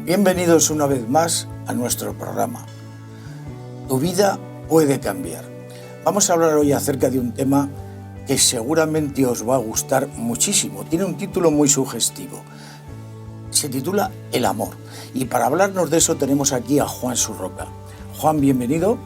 Bienvenidos una vez más a nuestro programa. Tu vida puede cambiar. Vamos a hablar hoy acerca de un tema que seguramente os va a gustar muchísimo. Tiene un título muy sugestivo. Se titula El amor. Y para hablarnos de eso tenemos aquí a Juan Surroca. Juan, bienvenido.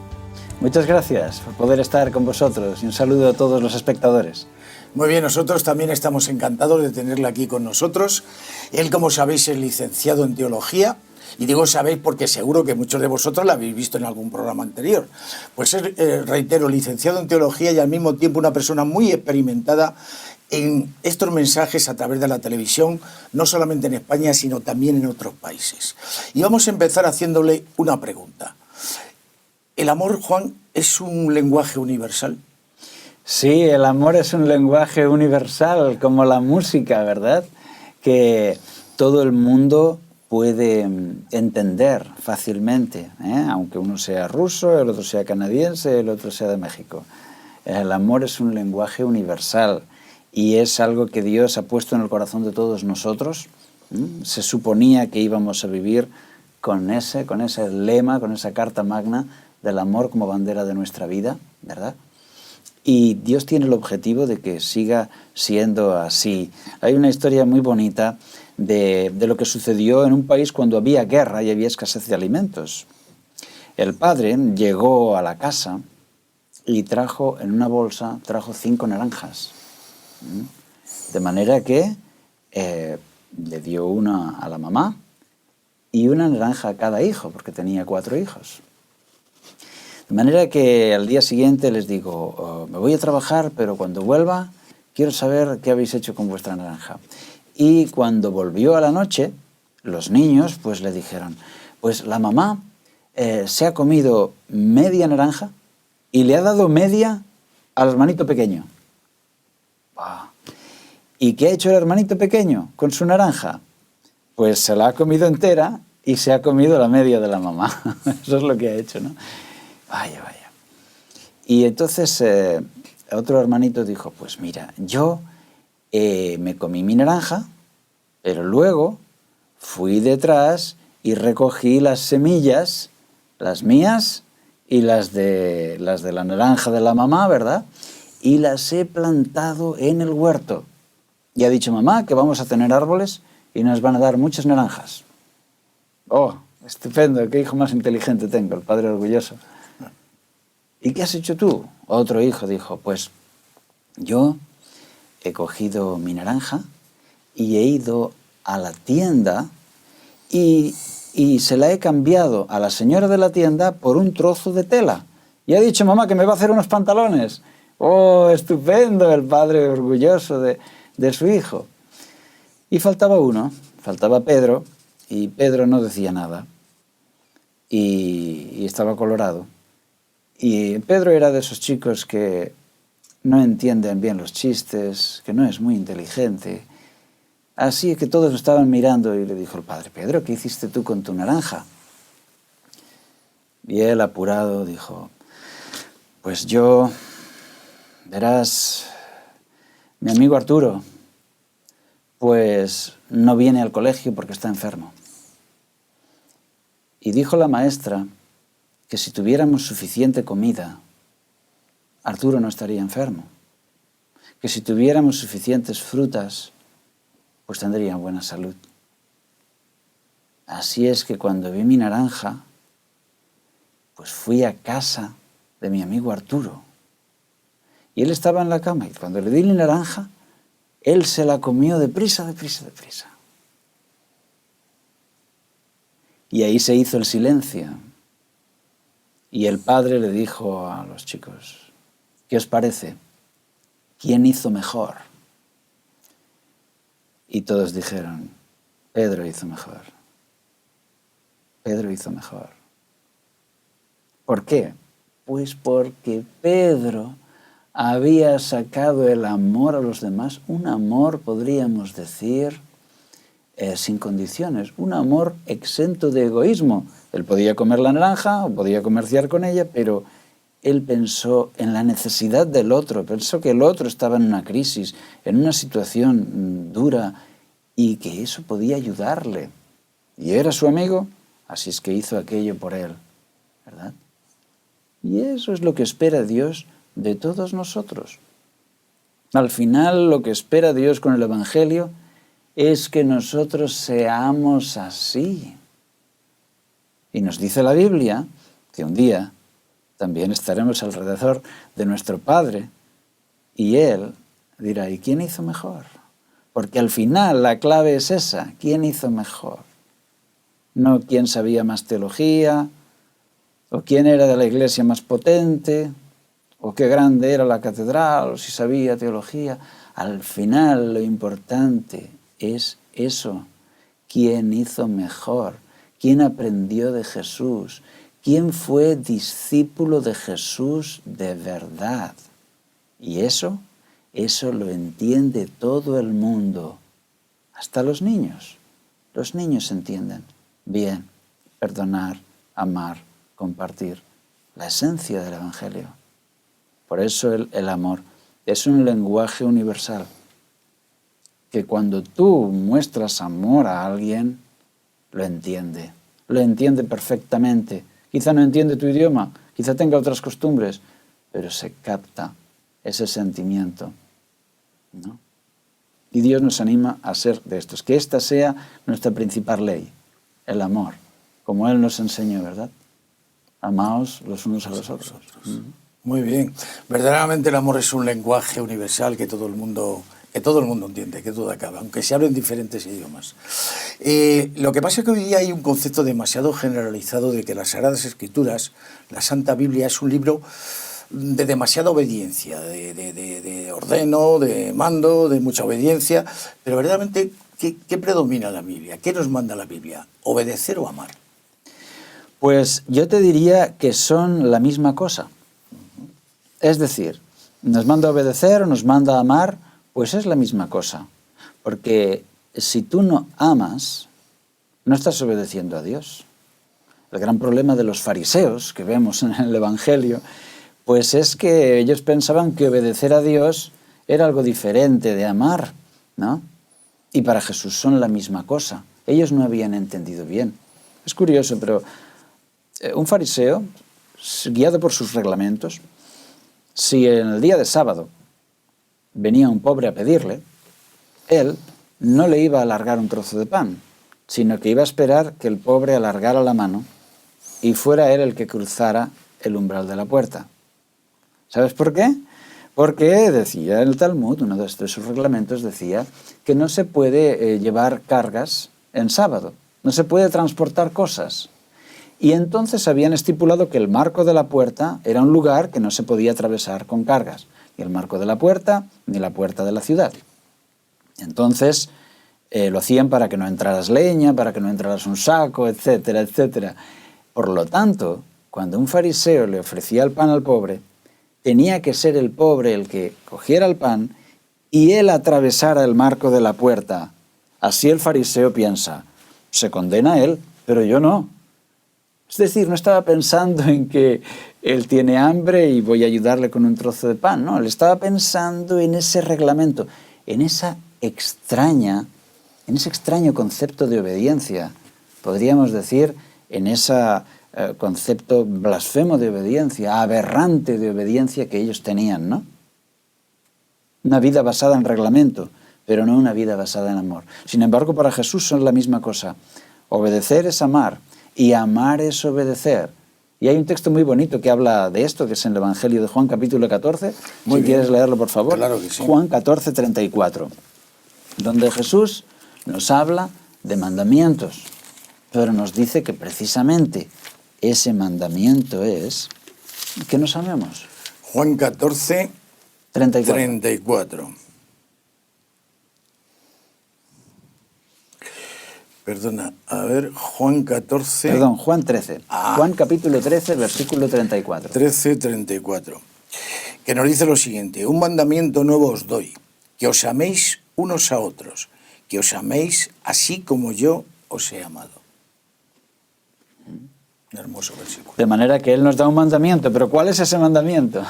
Muchas gracias por poder estar con vosotros y un saludo a todos los espectadores. Muy bien, nosotros también estamos encantados de tenerle aquí con nosotros. Él, como sabéis, es licenciado en Teología. Y digo sabéis porque seguro que muchos de vosotros la habéis visto en algún programa anterior. Pues es, reitero, licenciado en Teología y al mismo tiempo una persona muy experimentada en estos mensajes a través de la televisión, no solamente en España, sino también en otros países. Y vamos a empezar haciéndole una pregunta. ¿El amor, Juan, es un lenguaje universal? Sí, el amor es un lenguaje universal, como la música, ¿verdad? Que todo el mundo puede entender fácilmente, aunque uno sea ruso, el otro sea canadiense, el otro sea de México. El amor es un lenguaje universal y es algo que Dios ha puesto en el corazón de todos nosotros. Se suponía que íbamos a vivir con ese lema, con esa carta magna del amor como bandera de nuestra vida, ¿verdad? Y Dios tiene el objetivo de que siga siendo así. Hay una historia muy bonita de lo que sucedió en un país cuando había guerra y había escasez de alimentos. El padre llegó a la casa y trajo en una bolsa 5 naranjas. De manera que le dio una a la mamá y una naranja a cada hijo, porque tenía 4 hijos. De manera que al día siguiente les digo, me voy a trabajar, pero cuando vuelva quiero saber qué habéis hecho con vuestra naranja. Y cuando volvió a la noche, los niños pues le dijeron, pues la mamá se ha comido media naranja y le ha dado media al hermanito pequeño. ¿Y qué ha hecho el hermanito pequeño con su naranja? Pues se la ha comido entera y se ha comido la media de la mamá. Eso es lo que ha hecho, ¿no? Vaya. Y entonces otro hermanito dijo, pues mira, yo me comí mi naranja, pero luego fui detrás y recogí las semillas, las mías y las de la naranja de la mamá, ¿verdad? Y las he plantado en el huerto. Y ha dicho mamá que vamos a tener árboles y nos van a dar muchas naranjas. ¡Oh, estupendo! ¡Qué hijo más inteligente tengo, el padre orgulloso! ¿Y qué has hecho tú? Otro hijo dijo, pues yo he cogido mi naranja y he ido a la tienda y se la he cambiado a la señora de la tienda por un trozo de tela. Y ha dicho mamá que me va a hacer unos pantalones. ¡Oh, estupendo! El padre orgulloso de su hijo. Y faltaba uno, faltaba Pedro, y Pedro no decía nada. Y estaba colorado. Y Pedro era de esos chicos que no entienden bien los chistes, que no es muy inteligente. Así que todos lo estaban mirando y le dijo el padre, Pedro, ¿qué hiciste tú con tu naranja? Y él, apurado, dijo, pues yo, verás, mi amigo Arturo, pues no viene al colegio porque está enfermo. Y dijo la maestra que si tuviéramos suficiente comida, Arturo no estaría enfermo. Que si tuviéramos suficientes frutas, pues tendría buena salud. Así es que cuando vi mi naranja, pues fui a casa de mi amigo Arturo. Y él estaba en la cama y cuando le di la naranja, él se la comió deprisa. Y ahí se hizo el silencio. Y el padre le dijo a los chicos, ¿qué os parece? ¿Quién hizo mejor? Y todos dijeron, Pedro hizo mejor. Pedro hizo mejor. ¿Por qué? Pues porque Pedro había sacado el amor a los demás, un amor, podríamos decir, sin condiciones, un amor exento de egoísmo. Él podía comer la naranja o podía comerciar con ella, pero él pensó en la necesidad del otro, pensó que el otro estaba en una crisis, en una situación dura y que eso podía ayudarle. y era su amigo, así es que hizo aquello por él, ¿verdad? Y eso es lo que espera Dios de todos nosotros. Al final, lo que espera Dios con el Evangelio es que nosotros seamos así. Y nos dice la Biblia que un día también estaremos alrededor de nuestro Padre y Él dirá, ¿y quién hizo mejor? Porque al final la clave es esa, ¿quién hizo mejor? No quién sabía más teología, o quién era de la iglesia más potente, o qué grande era la catedral, o si sabía teología. Al final lo importante es eso, quién hizo mejor, quién aprendió de Jesús, quién fue discípulo de Jesús de verdad. Y eso lo entiende todo el mundo, hasta los niños. Los niños entienden bien, perdonar, amar, compartir, la esencia del Evangelio. Por eso el amor es un lenguaje universal, que cuando tú muestras amor a alguien, lo entiende perfectamente. Quizá no entiende tu idioma, quizá tenga otras costumbres, pero se capta ese sentimiento, ¿no? Y Dios nos anima a ser de estos, que esta sea nuestra principal ley, el amor, como Él nos enseñó, ¿verdad? Amaos los unos a los otros. Muy bien. Verdaderamente el amor es un lenguaje universal que todo el mundo entiende, que todo acaba, aunque se hable en diferentes idiomas. Lo que pasa es que hoy día hay un concepto demasiado generalizado de que las Sagradas Escrituras, la Santa Biblia, es un libro de demasiada obediencia, de ordeno, de mando, de mucha obediencia, pero verdaderamente, ¿qué predomina en la Biblia? ¿Qué nos manda la Biblia? ¿Obedecer o amar? Pues yo te diría que son la misma cosa. Es decir, nos manda a obedecer o nos manda a amar, pues es la misma cosa. Porque si tú no amas, no estás obedeciendo a Dios. El gran problema de los fariseos que vemos en el Evangelio, pues es que ellos pensaban que obedecer a Dios era algo diferente de amar, ¿no? Y para Jesús son la misma cosa. Ellos no habían entendido bien. Es curioso, pero un fariseo, guiado por sus reglamentos, si en el día de sábado venía un pobre a pedirle, él no le iba a alargar un trozo de pan, sino que iba a esperar que el pobre alargara la mano y fuera él el que cruzara el umbral de la puerta. ¿Sabes por qué? Porque decía el Talmud, uno de sus reglamentos decía que no se puede llevar cargas en sábado, no se puede transportar cosas. Y entonces habían estipulado que el marco de la puerta era un lugar que no se podía atravesar con cargas, ni el marco de la puerta ni la puerta de la ciudad. Entonces lo hacían para que no entraras leña, para que no entraras un saco, etcétera, etcétera. Por lo tanto, cuando un fariseo le ofrecía el pan al pobre, tenía que ser el pobre el que cogiera el pan y él atravesara el marco de la puerta. Así el fariseo piensa, se condena a él, pero yo no. Es decir, no estaba pensando en que él tiene hambre y voy a ayudarle con un trozo de pan. No, él estaba pensando en ese reglamento, en ese extraño concepto de obediencia. Podríamos decir, en ese concepto blasfemo de obediencia, aberrante de obediencia que ellos tenían, ¿no? Una vida basada en reglamento, pero no una vida basada en amor. Sin embargo, para Jesús son la misma cosa. Obedecer es amar. Y amar es obedecer. Y hay un texto muy bonito que habla de esto, que es en el Evangelio de Juan, capítulo 14. Si quieres leerlo, por favor. Claro que sí. Juan 14, 34. Donde Jesús nos habla de mandamientos, pero nos dice que precisamente ese mandamiento es que nos amemos. Juan 14, 34. Perdona, a ver, Juan 14... Perdón, Juan 13. Juan capítulo 13, versículo 34. 13, 34. Que nos dice lo siguiente: un mandamiento nuevo os doy, que os améis unos a otros, que os améis así como yo os he amado. Un hermoso versículo. De manera que Él nos da un mandamiento, pero ¿cuál es ese mandamiento?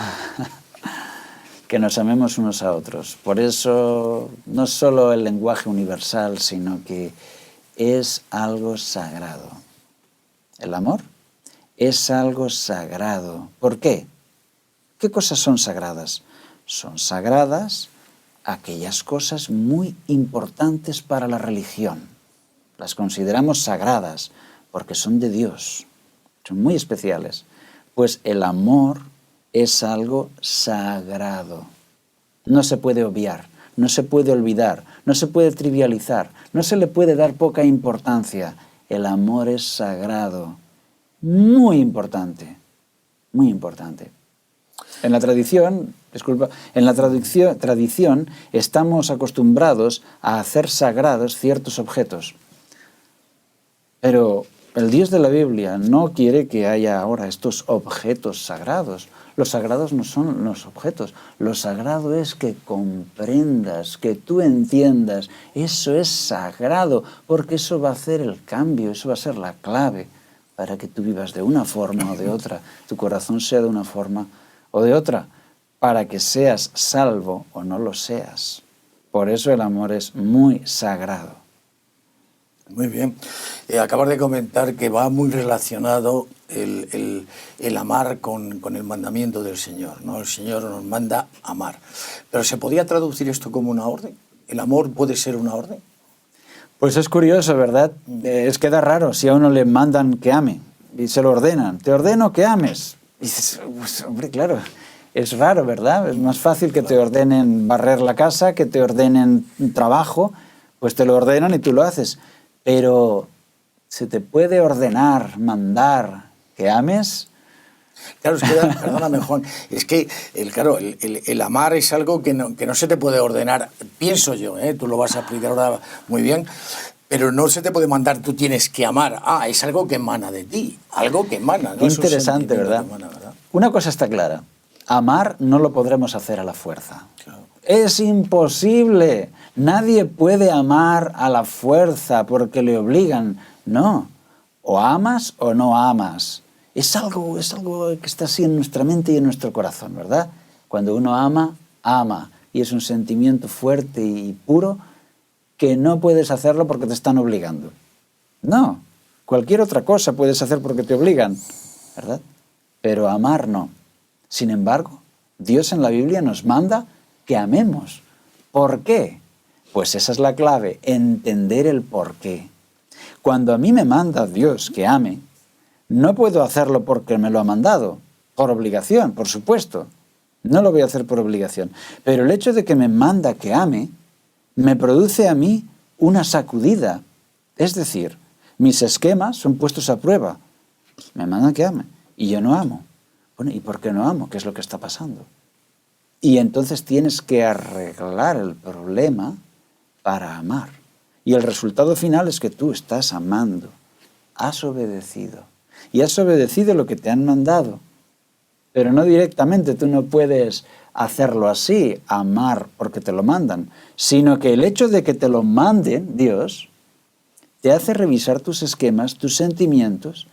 Que nos amemos unos a otros. Por eso, no solo el lenguaje universal, sino que es algo sagrado. El amor es algo sagrado. ¿Por qué? ¿Qué cosas son sagradas? Son sagradas aquellas cosas muy importantes para la religión. Las consideramos sagradas porque son de Dios, son muy especiales. Pues el amor es algo sagrado. No se puede obviar, no se puede olvidar, no se puede trivializar, no se le puede dar poca importancia. El amor es sagrado, muy importante, muy importante. En la tradición, tradición estamos acostumbrados a hacer sagrados ciertos objetos. Pero el Dios de la Biblia no quiere que haya ahora estos objetos sagrados. Los sagrados no son los objetos. Lo sagrado es que comprendas, que tú entiendas. Eso es sagrado, porque eso va a hacer el cambio, eso va a ser la clave para que tú vivas de una forma o de otra, tu corazón sea de una forma o de otra, para que seas salvo o no lo seas. Por eso el amor es muy sagrado. Muy bien. Acabas de comentar que va muy relacionado el amar con el mandamiento del Señor, ¿no? El Señor nos manda amar. Pero ¿se podría traducir esto como una orden? ¿El amor puede ser una orden? Pues es curioso, ¿verdad? Queda raro si a uno le mandan que ame y se lo ordenan. Te ordeno que ames. Y dices, pues, hombre, claro, es raro, ¿verdad? Es más fácil que te ordenen barrer la casa, que te ordenen trabajo, pues te lo ordenan y tú lo haces. Pero ¿se te puede ordenar, mandar que ames? Claro, es que, perdóname, Juan, es que el amar es algo que no se te puede ordenar, pienso yo, tú lo vas a explicar ahora muy bien, pero no se te puede mandar, tú tienes que amar. Es algo que emana de ti, algo que emana. ¿No? Interesante, ¿verdad? Emana, ¿verdad? Una cosa está clara, amar no lo podremos hacer a la fuerza. Claro. Es imposible, nadie puede amar a la fuerza porque le obligan, no, o amas o no amas. Es algo que está así en nuestra mente y en nuestro corazón, ¿verdad? Cuando uno ama, ama. Y es un sentimiento fuerte y puro que no puedes hacerlo porque te están obligando. No, cualquier otra cosa puedes hacer porque te obligan, ¿verdad? Pero amar no. Sin embargo, Dios en la Biblia nos manda que amemos. ¿Por qué? Pues esa es la clave, entender el por qué. Cuando a mí me manda Dios que ame, no puedo hacerlo porque me lo ha mandado, por obligación, por supuesto. No lo voy a hacer por obligación. Pero el hecho de que me manda que ame, me produce a mí una sacudida. Es decir, mis esquemas son puestos a prueba. Me manda que ame y yo no amo. Bueno, ¿y por qué no amo? ¿Qué es lo que está pasando? Y entonces tienes que arreglar el problema para amar. Y el resultado final es que tú estás amando, has obedecido. Y has obedecido lo que te han mandado. Pero no directamente, tú no puedes hacerlo así, amar porque te lo mandan, sino que el hecho de que te lo manden, Dios, te hace revisar tus esquemas, tus sentimientos,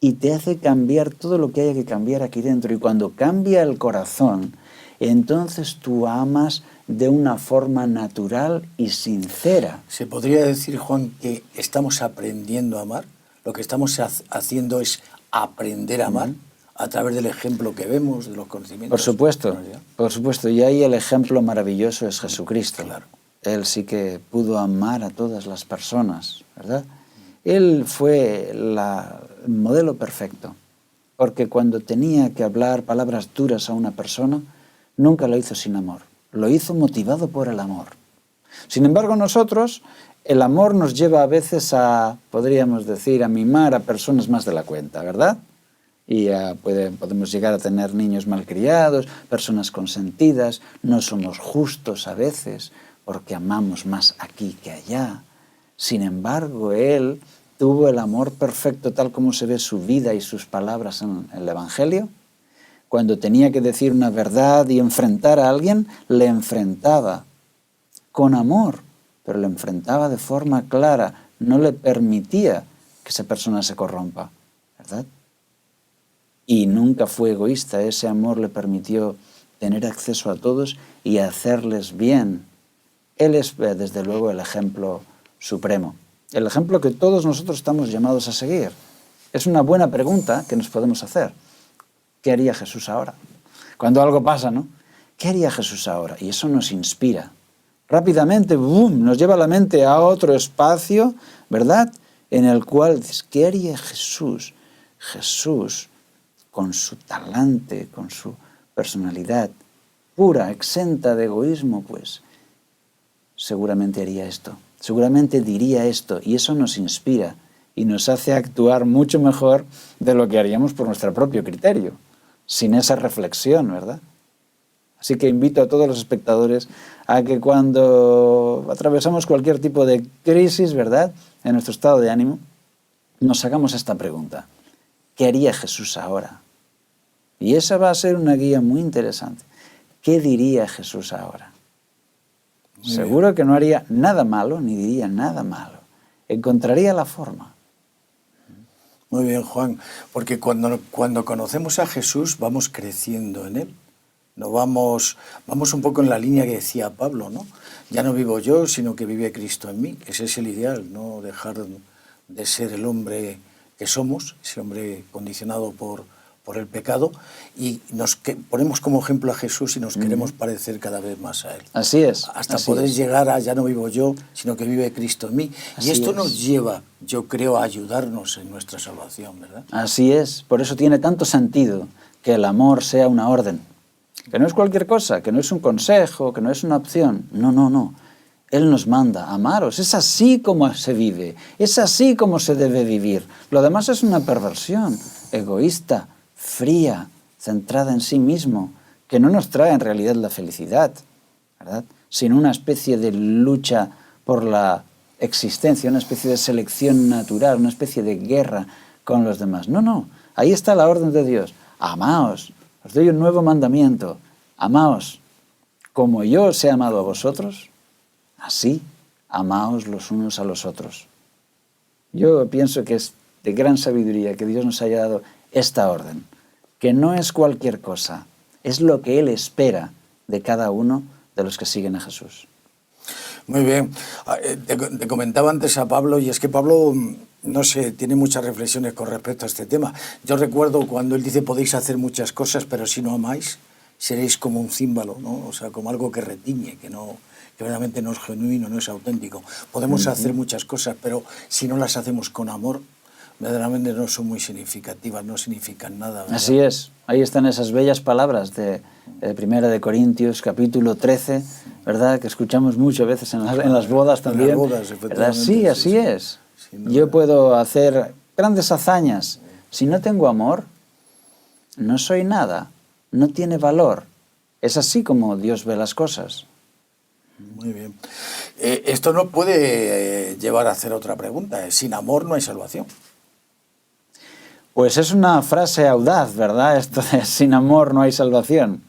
y te hace cambiar todo lo que haya que cambiar aquí dentro. Y cuando cambia el corazón, entonces tú amas de una forma natural y sincera. ¿Se podría decir, Juan, que estamos aprendiendo a amar? Lo que estamos haciendo es aprender a amar a través del ejemplo que vemos, de los conocimientos. Por supuesto. Y ahí el ejemplo maravilloso es Jesucristo. Claro. Él sí que pudo amar a todas las personas, ¿verdad? Él fue el modelo perfecto, porque cuando tenía que hablar palabras duras a una persona, nunca lo hizo sin amor, lo hizo motivado por el amor. Sin embargo, nosotros, el amor nos lleva a veces a, podríamos decir, a mimar a personas más de la cuenta, ¿verdad? Y podemos llegar a tener niños malcriados, personas consentidas, no somos justos a veces porque amamos más aquí que allá. Sin embargo, él tuvo el amor perfecto tal como se ve su vida y sus palabras en el Evangelio. Cuando tenía que decir una verdad y enfrentar a alguien, le enfrentaba con amor, pero le enfrentaba de forma clara, no le permitía que esa persona se corrompa, ¿verdad? Y nunca fue egoísta, ese amor le permitió tener acceso a todos y hacerles bien. Él es, desde luego, el ejemplo supremo. el ejemplo que todos nosotros estamos llamados a seguir. Es una buena pregunta que nos podemos hacer. ¿Qué haría Jesús ahora? Cuando algo pasa, ¿no? ¿Qué haría Jesús ahora? Y eso nos inspira. Rápidamente, ¡boom!, nos lleva la mente a otro espacio, ¿verdad?, en el cual, ¿qué haría Jesús? Jesús, con su talante, con su personalidad pura, exenta de egoísmo, pues, seguramente haría esto, seguramente diría esto, y eso nos inspira y nos hace actuar mucho mejor de lo que haríamos por nuestro propio criterio, sin esa reflexión, ¿verdad? Así que invito a todos los espectadores a que cuando atravesamos cualquier tipo de crisis, ¿verdad?, en nuestro estado de ánimo, nos hagamos esta pregunta: ¿qué haría Jesús ahora? Y esa va a ser una guía muy interesante. ¿Qué diría Jesús ahora? Seguro que no haría nada malo, ni diría nada malo. Encontraría la forma. Muy bien, Juan, porque cuando conocemos a Jesús vamos creciendo en Él. No vamos un poco en la línea que decía Pablo, ¿no? Ya no vivo yo, sino que vive Cristo en mí. Ese es el ideal, no dejar de ser el hombre que somos, ese hombre condicionado por el pecado, y ponemos como ejemplo a Jesús y nos queremos parecer cada vez más a Él. Así es. Hasta poder llegar a ya no vivo yo, sino que vive Cristo en mí. Y esto nos lleva, yo creo, a ayudarnos en nuestra salvación, ¿verdad? Así es. Por eso tiene tanto sentido que el amor sea una orden. Que no es cualquier cosa, que no es un consejo, que no es una opción. No, no, no. Él nos manda, amaros. Es así como se vive. Es así como se debe vivir. Lo demás es una perversión egoísta, fría, centrada en sí mismo, que no nos trae en realidad la felicidad, ¿verdad?, sino una especie de lucha por la existencia, una especie de selección natural, una especie de guerra con los demás. No, no. Ahí está la orden de Dios. Amaos. Os doy un nuevo mandamiento. Amaos. Como yo os he amado a vosotros, así amaos los unos a los otros. Yo pienso que es de gran sabiduría que Dios nos haya dado esta orden, que no es cualquier cosa, es lo que Él espera de cada uno de los que siguen a Jesús. Muy bien. Te comentaba antes a Pablo, y es que Pablo, no sé, tiene muchas reflexiones con respecto a este tema. Yo recuerdo cuando él dice: podéis hacer muchas cosas, pero si no amáis, seréis como un címbalo, ¿no? O sea, como algo que retiñe, que realmente no es genuino, no es auténtico. Podemos hacer muchas cosas, pero si no las hacemos con amor, verdaderamente no son muy significativas, no significan nada, ¿verdad? Así es. Ahí están esas bellas palabras de Primera de Corintios, capítulo 13, ¿verdad?, que escuchamos muchas veces en las bodas también. En las bodas, efectivamente. Sí, así es. Yo puedo hacer grandes hazañas. Si no tengo amor, no soy nada, no tiene valor. Es así como Dios ve las cosas. Muy bien. Esto nos puede llevar a hacer otra pregunta. Sin amor no hay salvación. Pues es una frase audaz, ¿verdad? Esto de sin amor no hay salvación.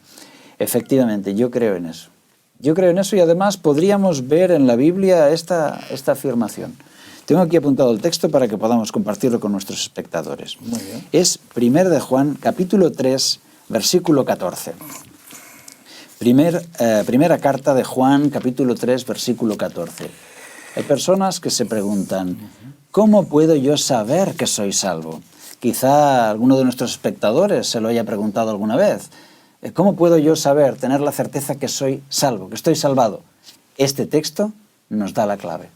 Efectivamente, yo creo en eso. Yo creo en eso, y además podríamos ver en la Biblia esta afirmación. Tengo aquí apuntado el texto para que podamos compartirlo con nuestros espectadores. Muy bien. Es 1 de Juan, capítulo 3, versículo 14. Primera carta de Juan, capítulo 3, versículo 14. Hay personas que se preguntan: ¿cómo puedo yo saber que soy salvo? Quizá alguno de nuestros espectadores se lo haya preguntado alguna vez. ¿Cómo puedo yo saber, tener la certeza que soy salvo, que estoy salvado? Este texto nos da la clave.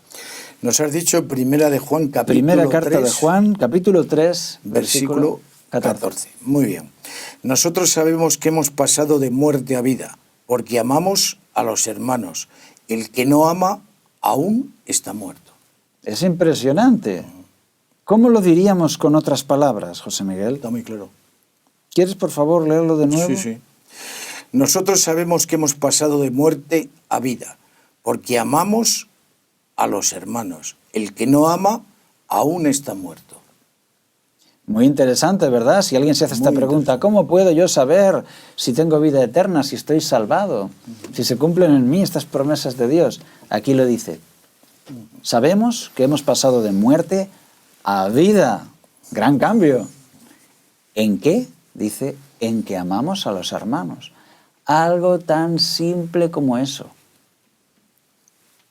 Nos has dicho Primera de Juan, capítulo 3. Primera carta de Juan, capítulo 3, versículo 14. Muy bien. Nosotros sabemos que hemos pasado de muerte a vida, porque amamos a los hermanos. El que no ama, aún está muerto. Es impresionante. ¿Cómo lo diríamos con otras palabras, José Miguel? Está muy claro. ¿Quieres, por favor, leerlo de nuevo? Sí, sí. Nosotros sabemos que hemos pasado de muerte a vida, porque amamos a los hermanos. El que no ama, aún está muerto. Muy interesante, ¿verdad? Si alguien se hace esta pregunta: ¿cómo puedo yo saber si tengo vida eterna, si estoy salvado, si se cumplen en mí estas promesas de Dios? Aquí lo dice. Sabemos que hemos pasado de muerte a vida. Gran cambio. ¿En qué? Dice, en que amamos a los hermanos. Algo tan simple como eso.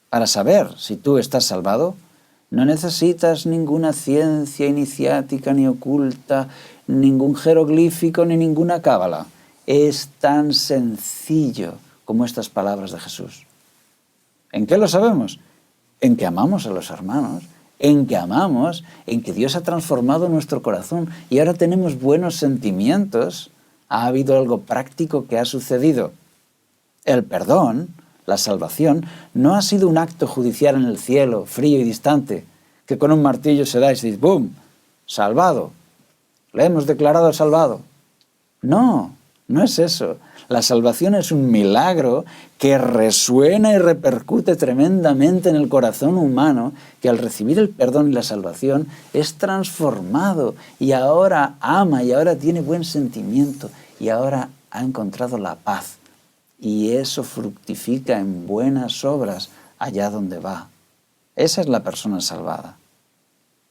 Para saber si tú estás salvado, No necesitas ninguna ciencia iniciática ni oculta, ningún jeroglífico ni ninguna cábala. Es tan sencillo como estas palabras de Jesús. ¿En qué lo sabemos? En que amamos a los hermanos, en que amamos, en que Dios ha transformado nuestro corazón y ahora tenemos buenos sentimientos. Ha habido algo práctico que ha sucedido. El perdón, la salvación, no ha sido un acto judicial en el cielo, frío y distante, que con un martillo se da y se dice, ¡bum!, salvado. Le hemos declarado salvado. No, no es eso. La salvación es un milagro que resuena y repercute tremendamente en el corazón humano, que al recibir el perdón y la salvación es transformado y ahora ama y ahora tiene buen sentimiento y ahora ha encontrado la paz. Y eso fructifica en buenas obras allá donde va. Esa es la persona salvada.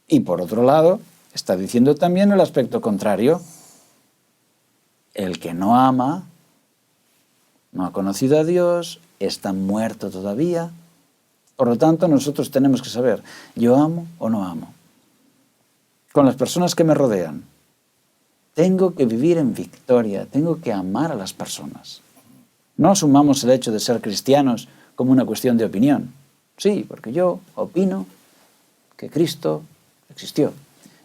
Y por otro lado, está diciendo también el aspecto contrario. El que no ama, no ha conocido a Dios, está muerto todavía. Por lo tanto, nosotros tenemos que saber, ¿yo amo o no amo? Con las personas que me rodean, tengo que vivir en victoria, tengo que amar a las personas. No asumamos el hecho de ser cristianos como una cuestión de opinión. Sí, porque yo opino que Cristo existió.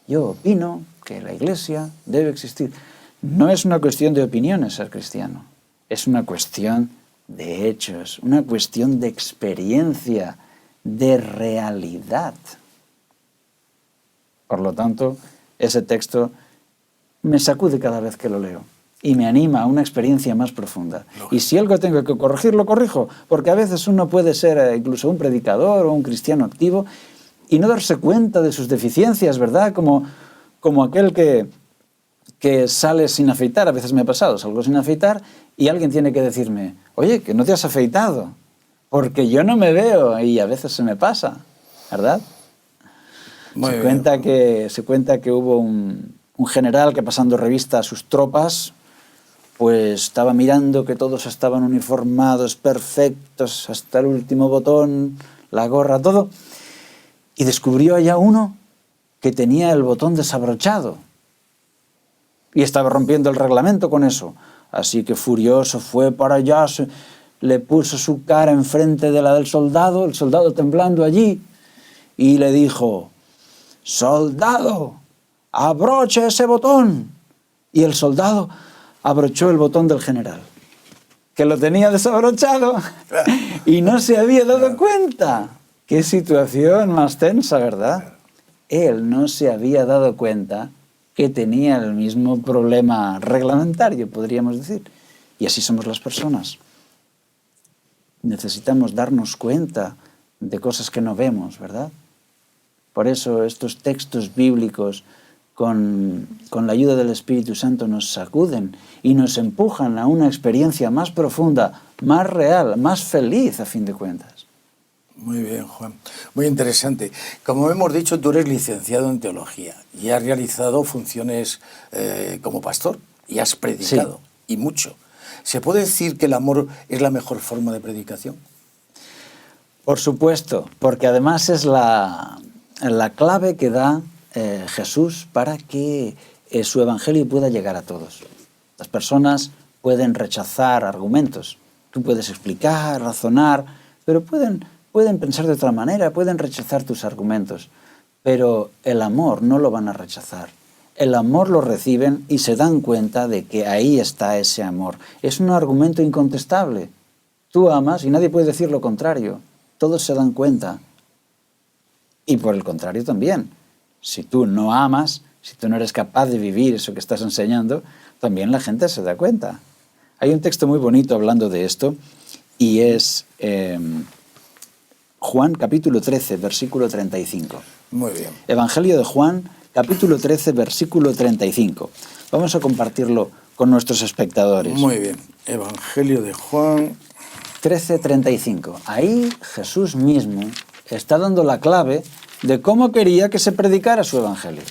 Yo opino que la Iglesia debe existir. No es una cuestión de opiniones ser cristiano. Es una cuestión de hechos, una cuestión de experiencia, de realidad. Por lo tanto, ese texto me sacude cada vez que lo leo y me anima a una experiencia más profunda. Y si algo tengo que corregir, lo corrijo, porque a veces uno puede ser incluso un predicador o un cristiano activo y no darse cuenta de sus deficiencias, ¿verdad? Como aquel que sale sin afeitar. A veces me ha pasado, salgo sin afeitar y alguien tiene que decirme, oye, que no te has afeitado, porque yo no me veo y a veces se me pasa, ¿verdad? Se cuenta que hubo un general que, pasando revista a sus tropas, pues estaba mirando que todos estaban uniformados, perfectos, hasta el último botón, la gorra, todo, y descubrió allá uno que tenía el botón desabrochado y estaba rompiendo el reglamento con eso. Así que furioso fue para allá, le puso su cara enfrente de la del soldado, el soldado temblando allí, y le dijo, «Soldado, abroche ese botón». Y el soldado abrochó el botón del general, que lo tenía desabrochado y no se había dado cuenta. Qué situación más tensa, ¿verdad? Él no se había dado cuenta que tenía el mismo problema reglamentario, podríamos decir. Y así somos las personas. Necesitamos darnos cuenta de cosas que no vemos, ¿verdad? Por eso estos textos bíblicos, con la ayuda del Espíritu Santo, nos sacuden y nos empujan a una experiencia más profunda, más real, más feliz, a fin de cuentas. Muy bien, Juan. Muy interesante. Como hemos dicho, tú eres licenciado en teología y has realizado funciones como pastor y has predicado, y mucho. ¿Se puede decir que el amor es la mejor forma de predicación? Por supuesto, porque además es la clave que da Jesús para que su evangelio pueda llegar a todos. Las personas pueden rechazar argumentos. Tú puedes explicar, razonar, pero pueden pensar de otra manera, pueden rechazar tus argumentos. Pero el amor no lo van a rechazar. El amor lo reciben y se dan cuenta de que ahí está ese amor. Es un argumento incontestable. Tú amas y nadie puede decir lo contrario. Todos se dan cuenta. Y por el contrario también. Si tú no amas, si tú no eres capaz de vivir eso que estás enseñando, también la gente se da cuenta. Hay un texto muy bonito hablando de esto y es Juan capítulo 13, versículo 35. Muy bien. Evangelio de Juan, capítulo 13, versículo 35. Vamos a compartirlo con nuestros espectadores. Muy bien. Evangelio de Juan 13, 35. Ahí Jesús mismo está dando la clave de cómo quería que se predicara su evangelio.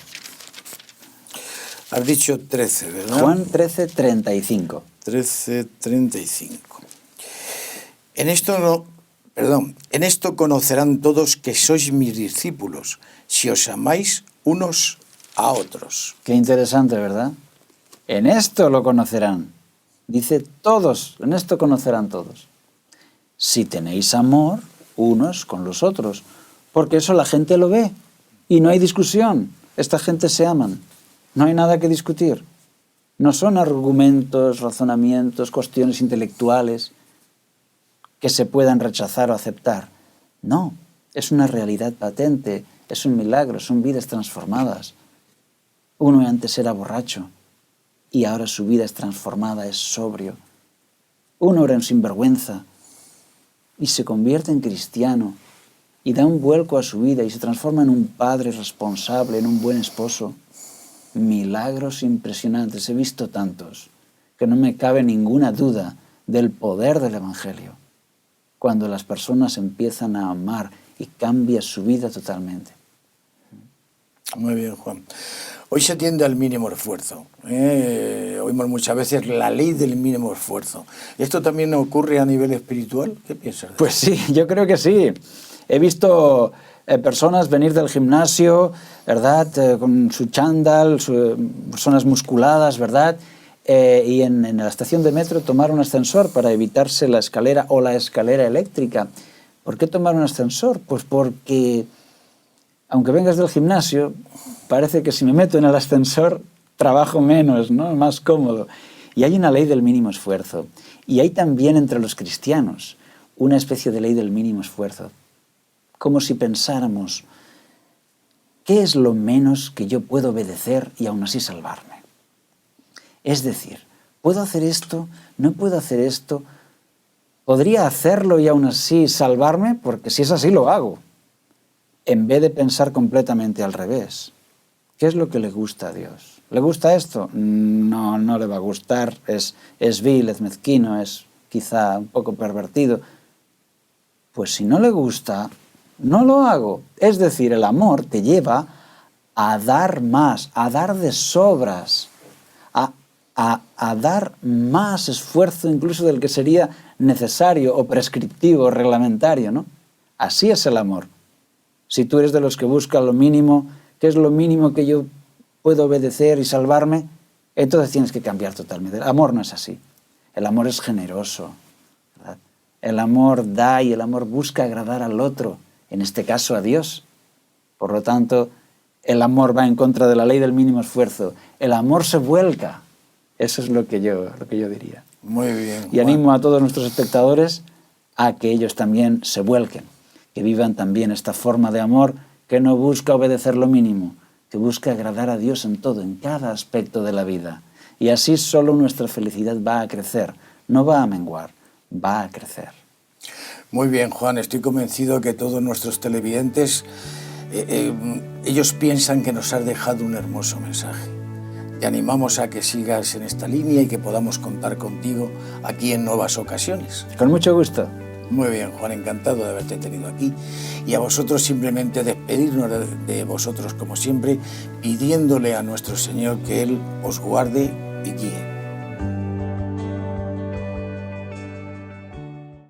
Has dicho 13, ¿verdad? Juan 13, 35. 13, 35. En esto En esto conocerán todos que sois mis discípulos, si os amáis unos a otros. Qué interesante, ¿verdad? En esto lo conocerán. Dice todos, en esto conocerán todos. Si tenéis amor unos con los otros, porque eso la gente lo ve y no hay discusión. Esta gente se aman, no hay nada que discutir. No son argumentos, razonamientos, cuestiones intelectuales que se puedan rechazar o aceptar. No, es una realidad patente, es un milagro, son vidas transformadas. Uno antes era borracho y ahora su vida es transformada, es sobrio. Uno era un sinvergüenza y se convierte en cristiano y da un vuelco a su vida y se transforma en un padre responsable, en un buen esposo. Milagros impresionantes, he visto tantos, que no me cabe ninguna duda del poder del Evangelio. Cuando las personas empiezan a amar y cambia su vida totalmente. Muy bien, Juan. Hoy se tiende al mínimo esfuerzo. Oímos muchas veces la ley del mínimo esfuerzo. ¿Esto también ocurre a nivel espiritual? ¿Qué piensas? Pues sí, yo creo que sí. He visto personas venir del gimnasio, ¿verdad? Con su chándal, personas musculadas, ¿verdad? Y en la estación de metro tomar un ascensor para evitarse la escalera o la escalera eléctrica. ¿Por qué tomar un ascensor? Pues porque, aunque vengas del gimnasio, parece que si me meto en el ascensor trabajo menos, ¿no? Más cómodo. Y hay una ley del mínimo esfuerzo. Y hay también entre los cristianos una especie de ley del mínimo esfuerzo. Como si pensáramos, ¿qué es lo menos que yo puedo obedecer y aún así salvarme? Es decir, ¿puedo hacer esto? ¿No puedo hacer esto? ¿Podría hacerlo y aún así salvarme? Porque si es así, lo hago. En vez de pensar completamente al revés. ¿Qué es lo que le gusta a Dios? ¿Le gusta esto? No, no le va a gustar. Es vil, es mezquino, es quizá un poco pervertido. Pues si no le gusta, no lo hago. Es decir, el amor te lleva a dar más, a dar de sobras, a dar más esfuerzo incluso del que sería necesario o prescriptivo o reglamentario, ¿no? Así es el amor. Si tú eres de los que busca lo mínimo, ¿qué es lo mínimo que yo puedo obedecer y salvarme? Entonces tienes que cambiar totalmente. El amor no es así. El amor es generoso, ¿verdad? El amor da y el amor busca agradar al otro, en este caso a Dios. Por lo tanto, el amor va en contra de la ley del mínimo esfuerzo. El amor se vuelca. Eso es lo que yo diría. Muy bien. Y animo a todos nuestros espectadores a que ellos también se vuelquen, que vivan también esta forma de amor que no busca obedecer lo mínimo, que busca agradar a Dios en todo, en cada aspecto de la vida. Y así solo nuestra felicidad va a crecer, no va a menguar, va a crecer. Muy bien, Juan, estoy convencido que todos nuestros televidentes, ellos piensan que nos has dejado un hermoso mensaje. Te animamos a que sigas en esta línea y que podamos contar contigo aquí en nuevas ocasiones. Con mucho gusto. Muy bien, Juan, encantado de haberte tenido aquí. Y a vosotros simplemente despedirnos de vosotros como siempre, pidiéndole a nuestro Señor que Él os guarde y guíe.